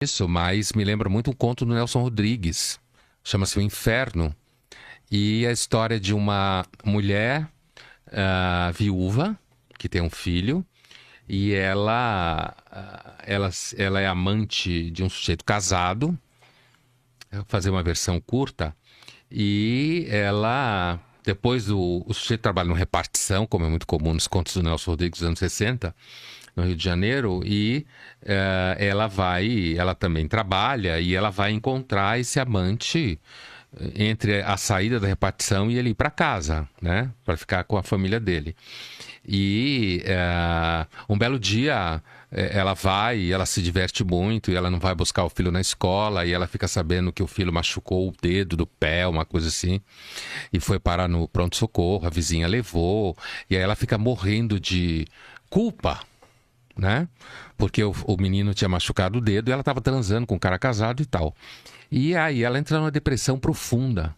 isso, mas me lembra muito um conto do Nelson Rodrigues. Chama-se O Inferno. E a história de uma mulher viúva, que tem um filho, e ela é amante de um sujeito casado. Eu vou fazer uma versão curta. E ela, depois o sujeito trabalha numa repartição, como é muito comum nos contos do Nelson Rodrigues dos anos 60, no Rio de Janeiro, e ela também trabalha, e ela vai encontrar esse amante entre a saída da repartição e ele ir para casa, né, para ficar com a família dele. E um belo dia ela se diverte muito e ela não vai buscar o filho na escola e ela fica sabendo que o filho machucou o dedo do pé, uma coisa assim, e foi parar no pronto-socorro, a vizinha levou, e aí ela fica morrendo de culpa, né? Porque o menino tinha machucado o dedo e ela estava transando com um cara casado e tal. E aí ela entra numa depressão profunda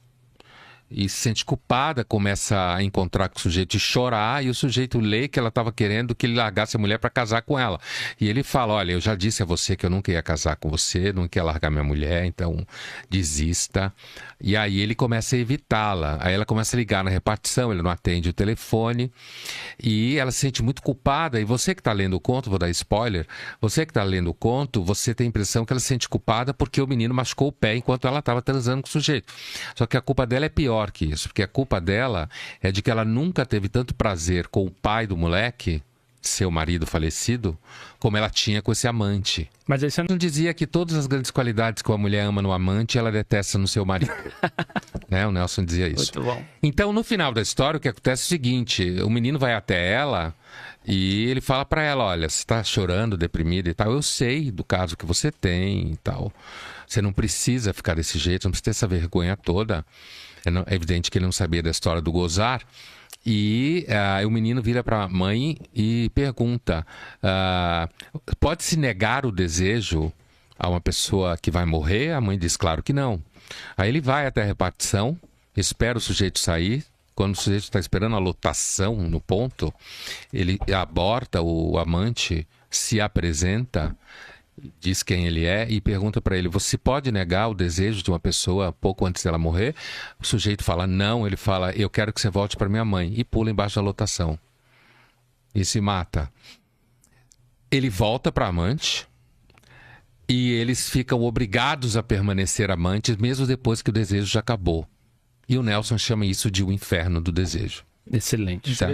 e se sente culpada, começa a encontrar com o sujeito e chorar, e o sujeito lê que ela estava querendo que ele largasse a mulher para casar com ela. E ele fala, olha, eu já disse a você que eu nunca ia casar com você, não quer largar minha mulher, então desista. E aí ele começa a evitá-la. Aí ela começa a ligar na repartição, ele não atende o telefone, e ela se sente muito culpada. E você que está lendo o conto, vou dar spoiler, você que está lendo o conto, você tem a impressão que ela se sente culpada porque o menino machucou o pé enquanto ela estava transando com o sujeito. Só que a culpa dela é pior que isso, porque a culpa dela é de que ela nunca teve tanto prazer com o pai do moleque, seu marido falecido, como ela tinha com esse amante. Mas aí você não dizia que todas as grandes qualidades que uma mulher ama no amante, ela detesta no seu marido. Né? O Nelson dizia isso. Muito bom. Então, no final da história, o que acontece é o seguinte, o menino vai até ela e ele fala pra ela, olha, você tá chorando, deprimida e tal, eu sei do caso que você tem e tal. Você não precisa ficar desse jeito, não precisa ter essa vergonha toda. É evidente que ele não sabia da história do gozar. E o menino vira para a mãe e pergunta, pode-se negar o desejo a uma pessoa que vai morrer? A mãe diz, claro que não. Aí ele vai até a repartição, espera o sujeito sair. Quando o sujeito está esperando a lotação no ponto, ele aborda o amante, se apresenta, diz quem ele é e pergunta para ele, você pode negar o desejo de uma pessoa pouco antes dela morrer? O sujeito fala, não. Ele fala, eu quero que você volte para minha mãe, e pula embaixo da lotação e se mata. Ele volta para a amante e eles ficam obrigados a permanecer amantes mesmo depois que o desejo já acabou. E o Nelson chama isso de o inferno do desejo. Excelente. Certo?